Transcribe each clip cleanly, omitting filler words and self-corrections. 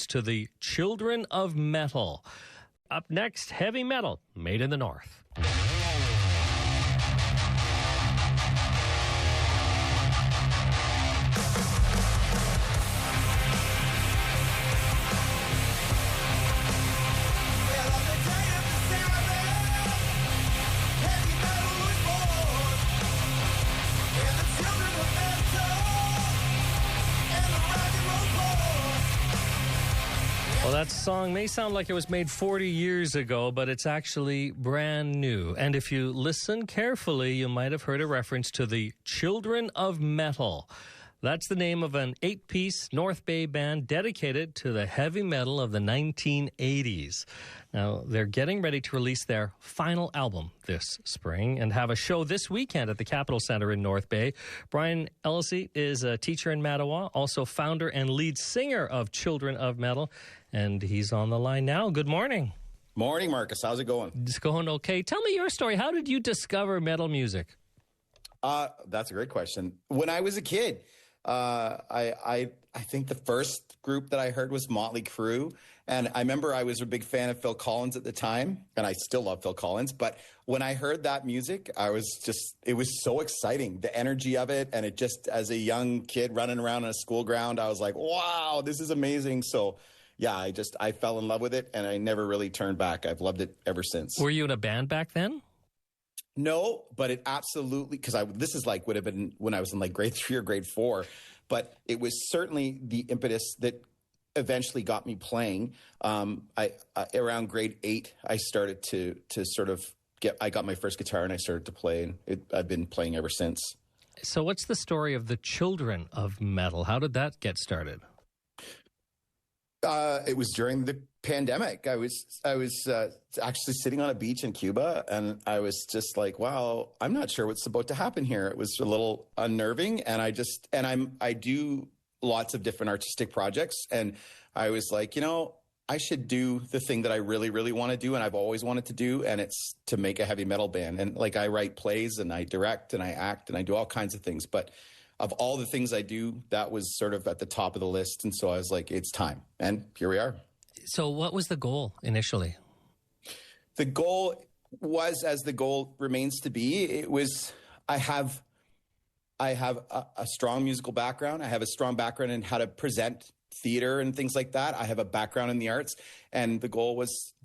reference to the Children of Metal. Up next, heavy metal made in the North. Well, that song may sound like it was made 40 years ago, but it's actually brand new. And if you listen carefully, you might have heard a reference to the Children of Metal. That's the name of an 8-piece North Bay band dedicated to the heavy metal of the 1980s. Now, they're getting ready to release their final album this spring and have a show this weekend at the Capitol Center in North Bay. Brian Ellesey is a teacher in Mattawa, also founder and lead singer of Children of Metal, and he's on the line now. Good morning. Morning, Marcus. How's it going? It's going okay. Tell me your story. How did you discover metal music? That's a great question. When I was a kid, I think the first group that I heard was Motley Crue. And I remember I was a big fan of Phil Collins at the time, and I still love Phil Collins. But when I heard that music, it was so exciting, the energy of it. And it just, as a young kid running around on a school ground, I was like, wow, this is amazing. So yeah, I fell in love with it, and I never really turned back. I've loved it ever since. Were you in a band back then? No, but it absolutely, because this is would have been when I was in grade 3 or grade 4, but it was certainly the impetus that eventually got me playing. Around grade 8, I started to sort of I got my first guitar and I started to play, and I've been playing ever since. So what's the story of the Children of Metal? How did that get started? It was during the pandemic. I was actually sitting on a beach in Cuba, and I was just like, wow, I'm not sure what's about to happen here. It was a little unnerving, and I do lots of different artistic projects, and I was like, I should do the thing that I really, really want to do, and I've always wanted to do, and it's to make a heavy metal band. And I write plays, and I direct, and I act, and I do all kinds of things, but of all the things I do, that was sort of at the top of the list. And so I was like, it's time. And here we are. So what was the goal initially? The goal was, as the goal remains to be, it was, I have a strong musical background. I have a strong background in how to present theater and things like that. I have a background in the arts. And the goal was,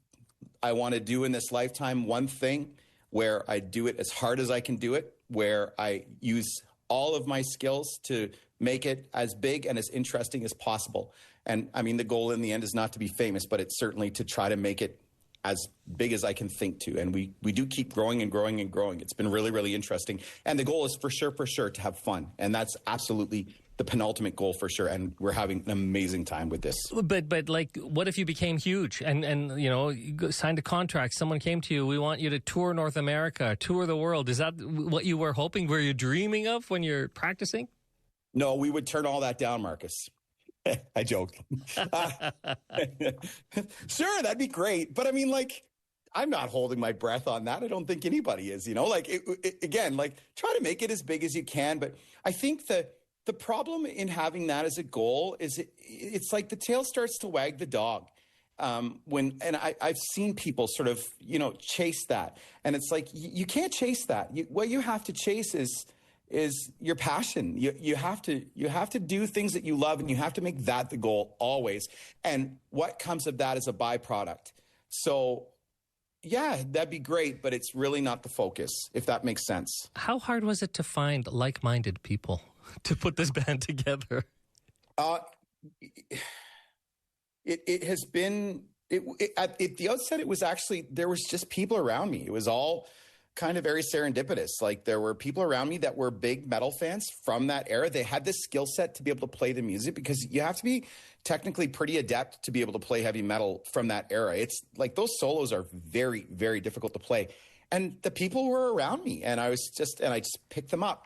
I want to do in this lifetime one thing where I do it as hard as I can do it, where I use all of my skills to make it as big and as interesting as possible. And I mean, the goal in the end is not to be famous, but it's certainly to try to make it as big as I can think to. And we do keep growing and growing and growing. It's been really, really interesting. And the goal is for sure to have fun. And that's absolutely the penultimate goal for sure. And we're having an amazing time with this. But what if you became huge and you signed a contract, someone came to you, we want you to tour North America, tour the world. Is that what you were hoping? Were you dreaming of when you're practicing? No, we would turn all that down, Marcus. I joked. Sure, that'd be great. But I mean, I'm not holding my breath on that. I don't think anybody is, again, try to make it as big as you can. But I think the problem in having that as a goal is it's like the tail starts to wag the dog. I've seen people sort of, chase that. And it's like, you can't chase that. What you have to chase is your passion. You have to do things that you love, and you have to make that the goal always. And what comes of that is a byproduct. So yeah, that'd be great, but it's really not the focus, if that makes sense. How hard was it to find like-minded people to put this band together? It has been, at the outset, it was actually, there was just people around me. It was all kind of very serendipitous. There were people around me that were big metal fans from that era. They had this skill set to be able to play the music, because you have to be technically pretty adept to be able to play heavy metal from that era. It's those solos are very, very difficult to play. And the people were around me, and I just picked them up.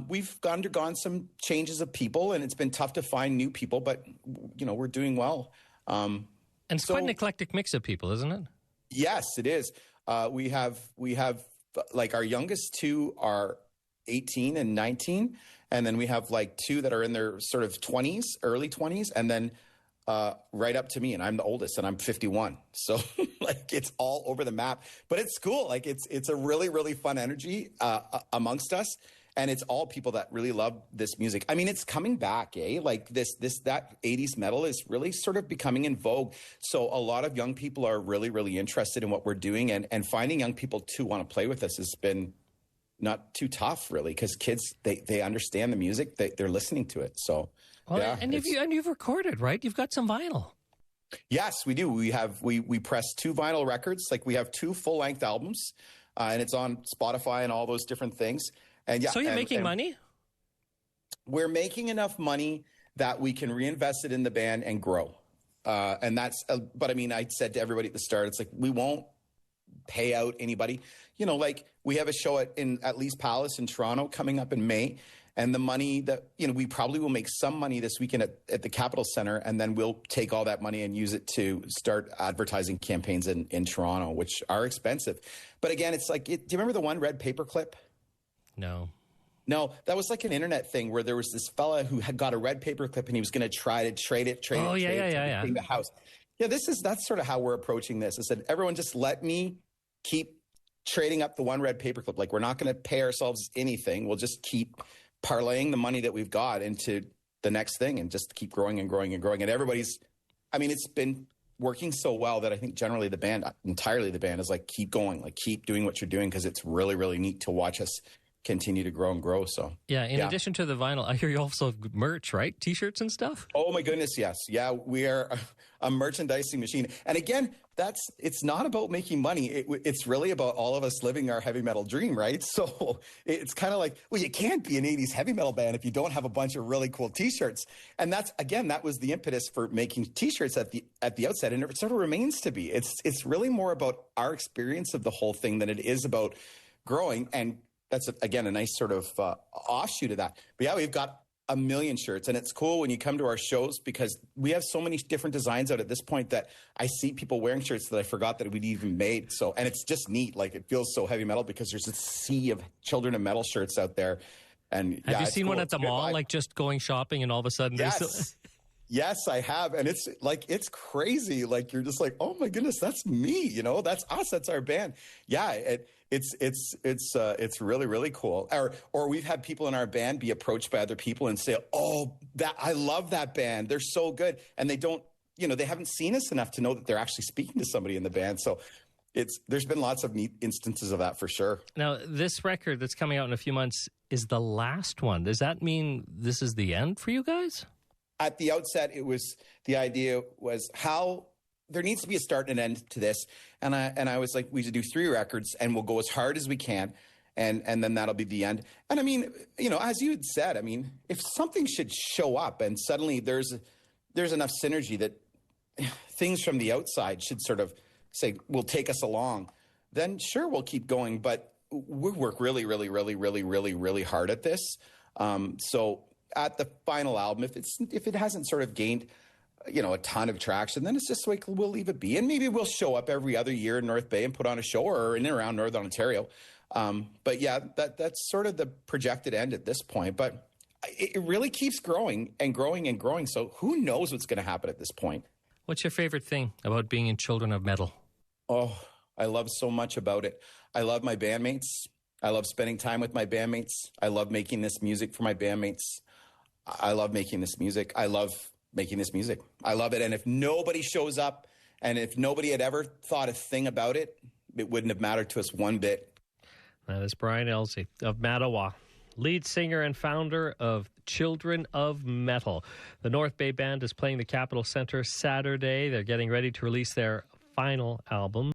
We've undergone some changes of people, and it's been tough to find new people, but we're doing well. And it's quite an eclectic mix of people, isn't it? Yes, it is. We have our youngest two are 18 and 19. And then we have 2 that are in their sort of 20s, early 20s. And then right up to me, and I'm the oldest, and I'm 51. So like it's all over the map, but it's cool. Like it's a really, really fun energy amongst us. And it's all people that really love this music. I mean, it's coming back, eh? Like that 80s metal is really sort of becoming in vogue. So a lot of young people are really, really interested in what we're doing, and finding young people to want to play with us has been not too tough, really, because kids, they understand the music, they're listening to it. So, well, yeah. And you've recorded, right? You've got some vinyl. Yes, we do. We press 2 vinyl records. Like we have 2 full-length albums, and it's on Spotify and all those different things. And yeah, so you're making money? We're making enough money that we can reinvest it in the band and grow. And that's, but I mean, I said to everybody at the start, it's like, we won't pay out anybody. You know, like we have a show at Lee's Palace in Toronto coming up in May. And the money that, you know, we probably will make some money this weekend at the Capitol Center, and then we'll take all that money and use it to start advertising campaigns in Toronto, which are expensive. But again, it's like, do you remember the one red paperclip? No, that was like an internet thing where there was this fella who had got a red paperclip and he was going to try to trade it. Yeah. The house. Yeah, that's sort of how we're approaching this. I said, everyone just let me keep trading up the one red paperclip. Like, we're not going to pay ourselves anything. We'll just keep parlaying the money that we've got into the next thing and just keep growing and growing and growing. And it's been working so well that I think generally entirely the band is like, keep going, like keep doing what you're doing, because it's really, really neat to watch us continue to grow and grow. So in addition to the vinyl, I hear you also have merch, right? T-shirts and stuff. Oh my goodness, yes. Yeah, we are a merchandising machine. And again, it's not about making money. It's really about all of us living our heavy metal dream, right? So it's kind of like, well, you can't be an 80s heavy metal band if you don't have a bunch of really cool T-shirts. And that was the impetus for making T-shirts at the outset, and it sort of remains to be. It's really more about our experience of the whole thing than it is about growing. And that's, again, a nice sort of offshoot of that. But yeah, we've got a million shirts, and it's cool when you come to our shows because we have so many different designs out at this point that I see people wearing shirts that I forgot that we'd even made. So, and it's just neat. Like, it feels so heavy metal because there's a sea of Children of Metal shirts out there. And have you seen one at the mall, like just going shopping and all of a sudden there's Yes, I have. And it's like, it's crazy. Like, you're just like, oh my goodness, that's me. You know, that's us. That's our band. Yeah. It's really, really cool. Or we've had people in our band be approached by other people and say, oh, I love that band. They're so good. And they don't, they haven't seen us enough to know that they're actually speaking to somebody in the band. So there's been lots of neat instances of that for sure. Now, this record that's coming out in a few months is the last one. Does that mean this is the end for you guys? At the outset, the idea was how there needs to be a start and an end to this. And I was like, we should do 3 records and we'll go as hard as we can. And then that'll be the end. And I mean, as you had said, I mean, if something should show up and suddenly there's enough synergy that things from the outside should sort of say, will take us along, then sure, we'll keep going. But we work really, really, really, really, really, really hard at this. So at the final album, if it hasn't sort of gained, a ton of traction, then it's just like, we'll leave it be. And maybe we'll show up every other year in North Bay and put on a show, or in and around Northern Ontario. But yeah, that's sort of the projected end at this point. But it really keeps growing and growing and growing. So who knows what's going to happen at this point? What's your favorite thing about being in Children of Metal? Oh, I love so much about it. I love my bandmates. I love spending time with my bandmates. I love making this music for my bandmates. I love making this music. I love making this music. I love it. And if nobody shows up, and if nobody had ever thought a thing about it, it wouldn't have mattered to us one bit. That is Brian Elsey of Mattawa, lead singer and founder of Children of Metal. The North Bay Band is playing the Capitol Center Saturday. They're getting ready to release their final album.